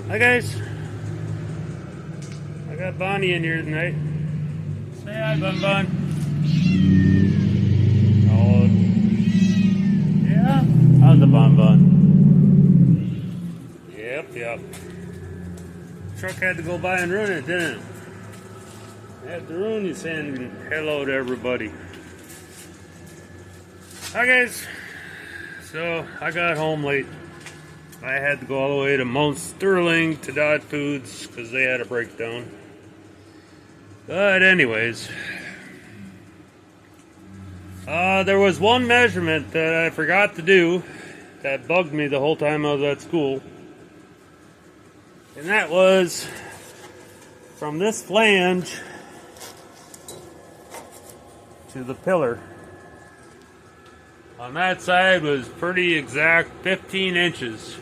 Hi guys, I got Bonnie in here tonight. Say hi, Bun Bun. Oh, yeah? How's the Bun Bun? Yep. Truck had to go by and ruin it, didn't it? Had to ruin you saying hello to everybody. Hi guys, so I got home late. I had to go all the way to Mount Sterling to Dot Foods because they had a breakdown. But anyways, there was one measurement that I forgot to do that bugged me the whole time I was at school. And that was from this flange to the pillar. On that side was pretty exact 15 inches.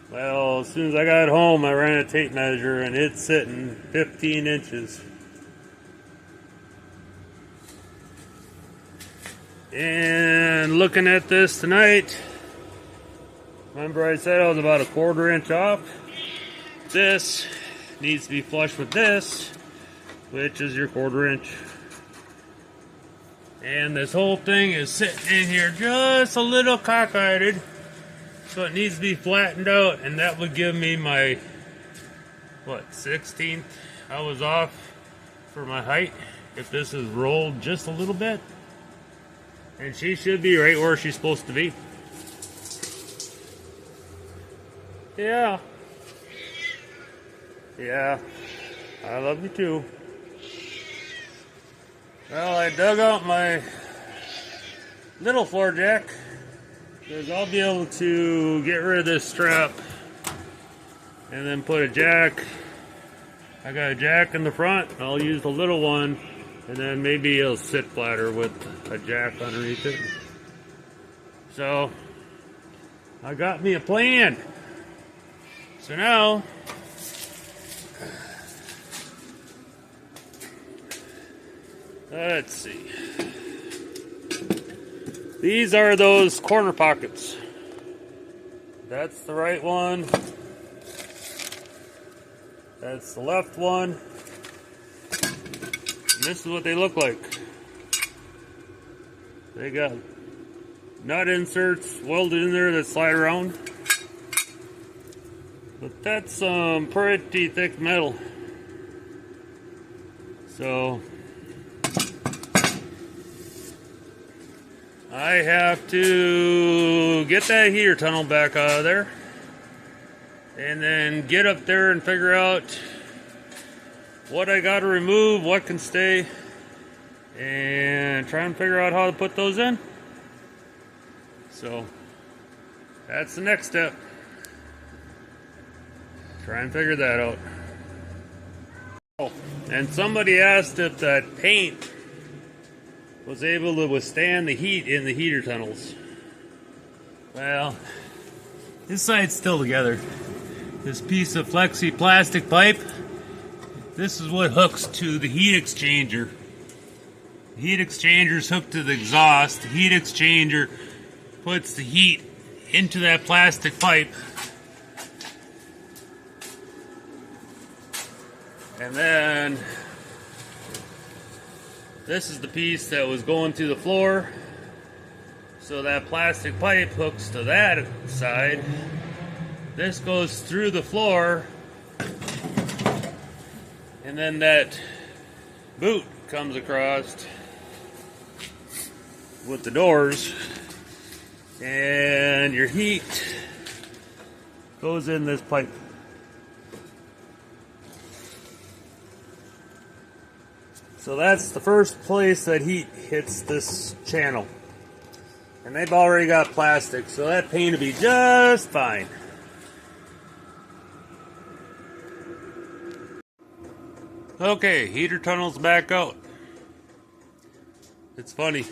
Well, as soon as I got home, I ran a tape measure and it's sitting 15 inches. And looking at this tonight, remember I said I was about a 1/4 inch off? This needs to be flush with this, which is your 1/4 inch. And this whole thing is sitting in here just a little cockeyed. So it needs to be flattened out, and that would give me my, 16th I was off for my height if this is rolled just a little bit. And she should be right where she's supposed to be. Yeah, I love you too. Well, I dug out my little floor jack because I'll be able to get rid of this strap and then put a jack. I got a jack in the front. I'll use the little one, and then maybe it'll sit flatter with a jack underneath it. So I got me a plan. So now let's see. These are those corner pockets. That's the right one. That's the left one. And this is what they look like. They got nut inserts welded in there that slide around. But that's some pretty thick metal. So I have to get that heater tunnel back out of there and then get up there and figure out what I got to remove, what can stay, and try and figure out how to put those in. So that's the next step. Try and figure that out. Oh, and somebody asked if that paint was able to withstand the heat in the heater tunnels. Well, this side's still together. This piece of flexi plastic pipe, this is what hooks to the heat exchanger. The heat exchanger is hooked to the exhaust. The heat exchanger puts the heat into that plastic pipe. And then this is the piece that was going through the floor. So that plastic pipe hooks to that side. This goes through the floor. And then that boot comes across with the doors. And your heat goes in this pipe. So that's the first place that heat hits this channel. And they've already got plastic, so that paint will be just fine. Okay, heater tunnel's back out. It's funny.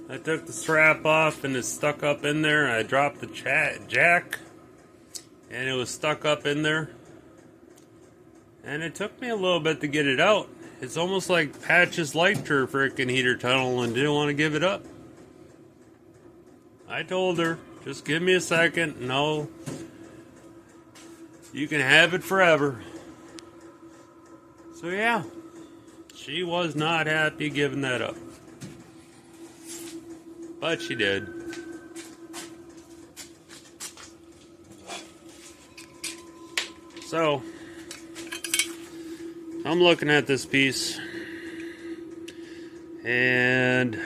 I took the strap off and it's stuck up in there. I dropped the jack and it was stuck up in there. And it took me a little bit to get it out. It's almost like Patches liked her frickin' heater tunnel and didn't want to give it up. I told her, just give me a second and I'll You can have it forever. So yeah, she was not happy giving that up. But she did. So, I'm looking at this piece and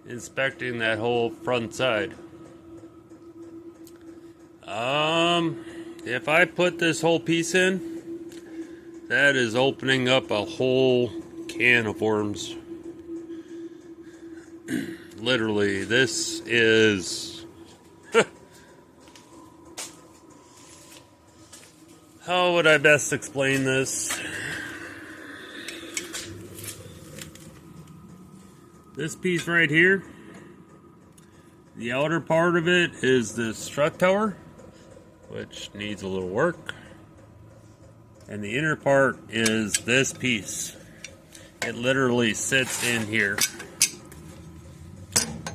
inspecting that whole front side. If I put this whole piece in, that is opening up a whole can of worms. Literally, this is... How would I best explain this? This piece right here, the outer part of it is the strut tower, which needs a little work. And the inner part is this piece. It literally sits in here.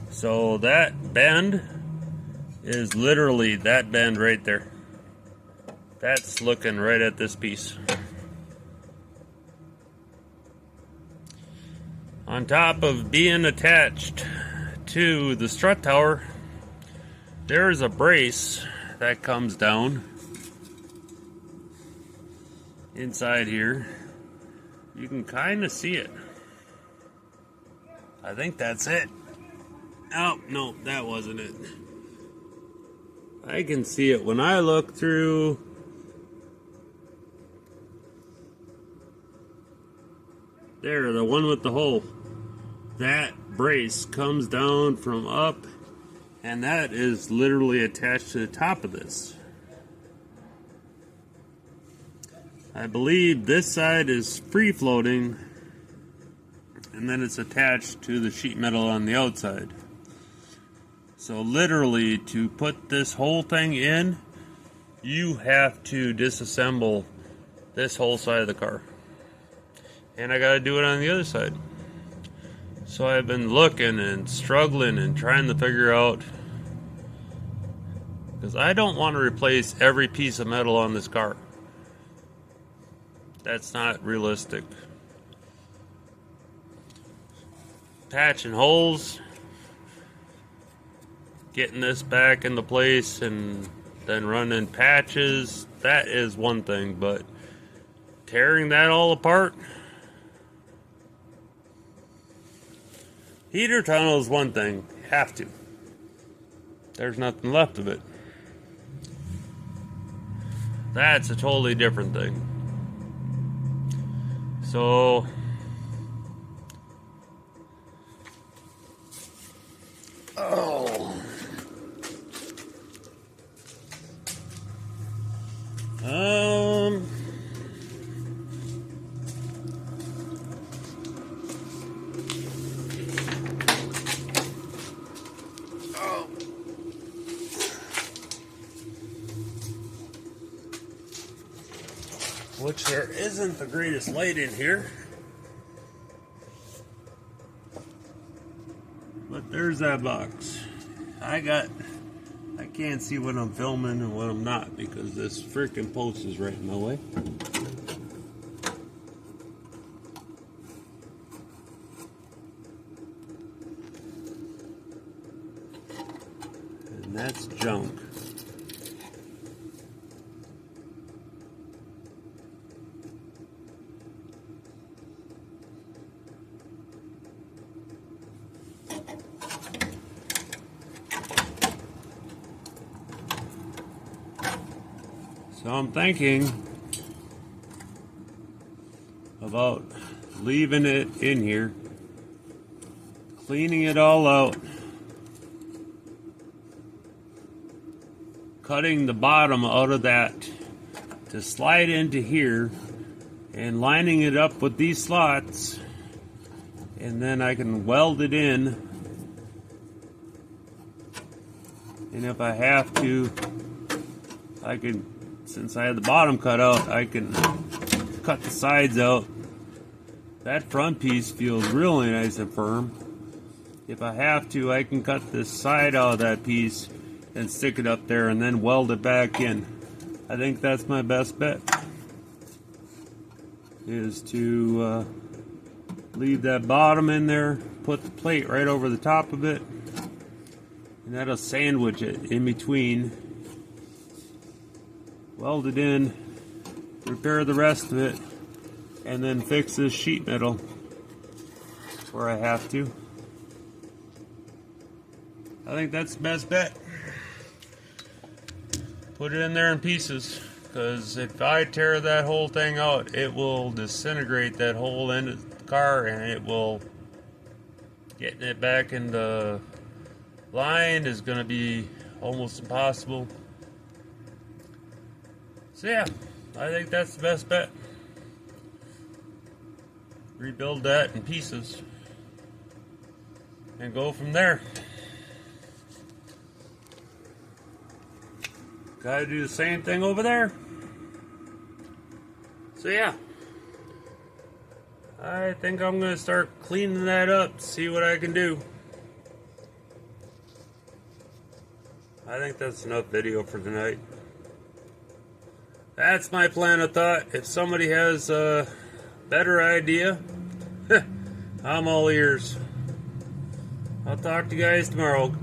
So that bend is literally that bend right there. That's looking right at this piece. On top of being attached to the strut tower, there is a brace that comes down inside here. You can kind of see it. I think that's it. Oh, no, that wasn't it. I can see it when I look through. There, the one with the hole. That brace comes down from up, and that is literally attached to the top of this. I believe this side is free floating, and then it's attached to the sheet metal on the outside. So literally, to put this whole thing in, you have to disassemble this whole side of the car. And I gotta do it on the other side. So I've been looking and struggling and trying to figure out, because I don't want to replace every piece of metal on this car. That's not realistic. Patching holes, getting this back into place, and then running patches, that is one thing, but tearing that all apart. Heater tunnel is one thing, you have to. There's nothing left of it. That's a totally different thing. So, which there isn't the greatest light in here. But there's that box. I can't see what I'm filming and what I'm not because this freaking post is right in my way. And that's junk. So I'm thinking about leaving it in here, cleaning it all out, cutting the bottom out of that to slide into here and lining it up with these slots, and then I can weld it in, and if I have to, I can, since I had the bottom cut out, I can cut the sides out. That front piece feels really nice and firm. If I have to, I can cut this side out of that piece and stick it up there and then weld it back in. I think that's my best bet, is to leave that bottom in there, put the plate right over the top of it, and that'll sandwich it in between, weld it in, repair the rest of it, and then fix this sheet metal where I have to. I think that's the best bet. Put it in there in pieces, because if I tear that whole thing out, it will disintegrate that whole end of the car, and it will, getting it back in the line is going to be almost impossible. So yeah, I think that's the best bet. Rebuild that in pieces and go from there. Gotta do the same thing over there. So yeah, I think I'm gonna start cleaning that up, see what I can do. I think that's enough video for tonight. That's my plan of thought. If somebody has a better idea, I'm all ears. I'll talk to you guys tomorrow.